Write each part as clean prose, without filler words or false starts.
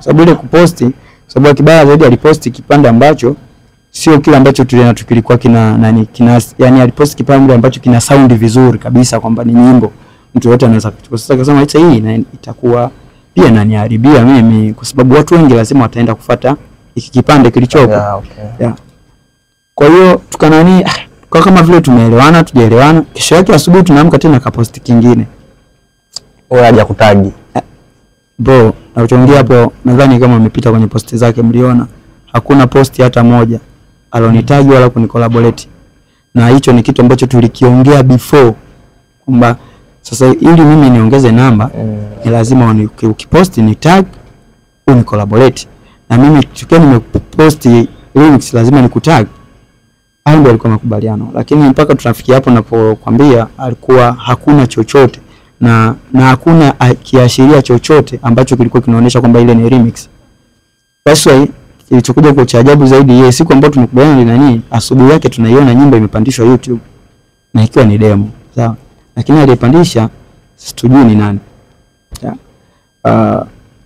Sababu ile kuposti, sababu kibaya zaidi aliposti kipande ambacho sio kile ambacho tuliona tukilikuwa yani aliposti kipande ambacho kina sound vizuri kabisa kwamba ni nyimbo mtu yote anaweza kuchukua. Sasa akasema acha hii na itakuwa pia naniharibia mimi kwa sababu watu wengi lazima wataenda kufuata hiki kipande kilichopo. Yeah. Kwa hiyo tukanani kwa kama vile tumeelewana tujaelewana, kesho yake asubuhi tunaamka tena kaposti kingine. Wewe haja kutagi. Bro, na uchongea hapo nadhani kama umepita kwenye posti zake mliona hakuna posti hata moja alonitagi wala kunicollaborate. Na hicho ni kitu ambacho tulikiongea before kwamba sasa ili mimi niongeze namba ni lazima ukiposti ni tag unicollaborate. Na mimi tukiwa nimeposti lyrics lazima nikutag. Hayo ndio alikuwa makubaliano, lakini mpaka tunafikia hapo napokuambia alikuwa hakuna chochote na hakuna kiashiria chochote ambacho kilikuwa kinaonyesha kwamba ile ni remix. That's why kilichokuja kwa ajabu zaidi yeye siku ambayo tumekubaliana ni nani, asubuhi yake tunaiona nyimbo imepandishwa YouTube na ikiwa ni demo, sawa, lakini aliyepandisha situjui ni nani.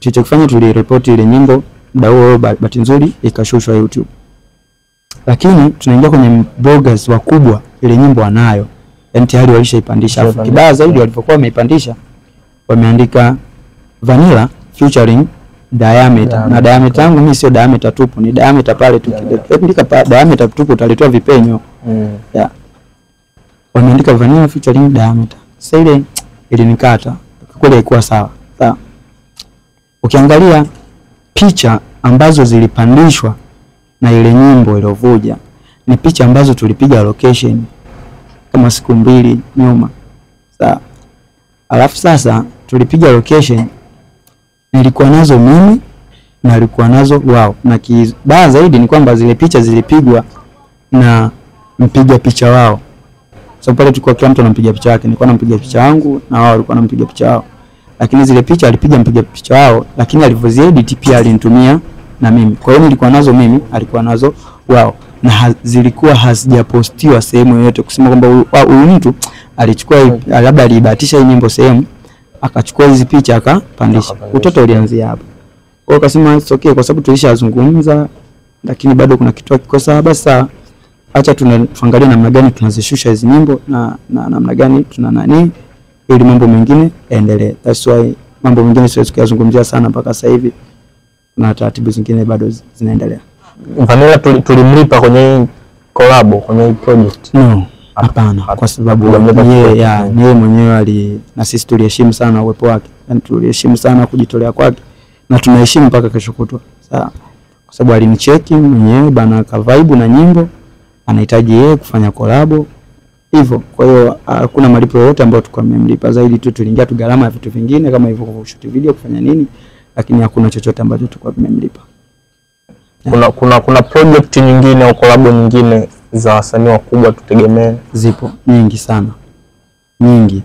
Tulichofanya tulireport ile nyimbo muda huo, bahati nzuri ikashushwa YouTube. Lakini tunaingia kwenye bloggers wakubwa, ile nyimbo wanayo, yani tayari walishaipandisha. Kibaya zaidi walipokuwa wameipandisha wameandika Vanilla featuring Diameter. Na Diameter yangu mimi sio Diameter tupu, ni Diameter pale tu. Andika Diameter tupu utalitoa vipenyo. Yeah. Wameandika Vanilla featuring Diameter. Sasa ile ilinikata. Kweli haikuwa sawa. Sawa. Ukiangalia picha ambazo zilipandishwa na ile nyimbo iliyovuja ni picha ambazo tulipiga location kama siku 2 nyuma. Sawa. Alafu sasa tulipiga location nilikuwa nazo mimi na alikuwa nazo wao, na kibaya zaidi ni kwamba zile picha zilipigwa na mpiga picha wao. So pale tulikuwa kila mtu anampiga picha yake, nilikuwa nampiga picha yangu na wao walikuwa wanampiga picha wao. Lakini zile picha alipiga mpiga picha wao, lakini alivyoziedit pia alinitumia na mimi. Kwa hiyo nilikuwa nazo mimi, alikuwa nazo wao, na zilikuwa hazijapostiwa sehemu yoyote kusema kwamba huyu mtu alichukua labda alibahatisha hii nyimbo sehemu akachukua hizi picha akapandisha. Utoto ulianzia hapo. Kwa hiyo akasema it's okay kwa sababu tulishazungumza, lakini bado kuna kitu kikosa. Basi acha tunaangalia namna gani tunazishusha hizi nyimbo na namna gani tuna nani ili mambo mengine yaendelee. That's why mambo mengine siwezi kuyazungumzia sana mpaka sasa hivi, na taratibu zingine bado zinaendelea. Vanilla tulimlipa kwenye collab kwenye project? No, hapana, kwa sababu yeye mwenyewe na sisi tuliheshimu sana uwepo wake. Yani tuliheshimu sana kujitolea kwake na tunaheshimu mpaka kesho kutwa. Sawa. Kwa sababu alinicheki mwenyewe bana ka vibe na nyimbo anahitaji yeye kufanya collab hivyo. Kwa hiyo hakuna malipo yote ambayo tulikuwa tumemlipa, zaidi tu tuliingia tu gharama ya vitu vingine kama hivyo kwa shoot video kufanya nini, lakini hakuna chochote ambacho tulikuwa tumemlipa. Kuna project nyingine au collab nyingine za wasanii wakubwa tutegemee? Zipo nyingi sana. Nyingi.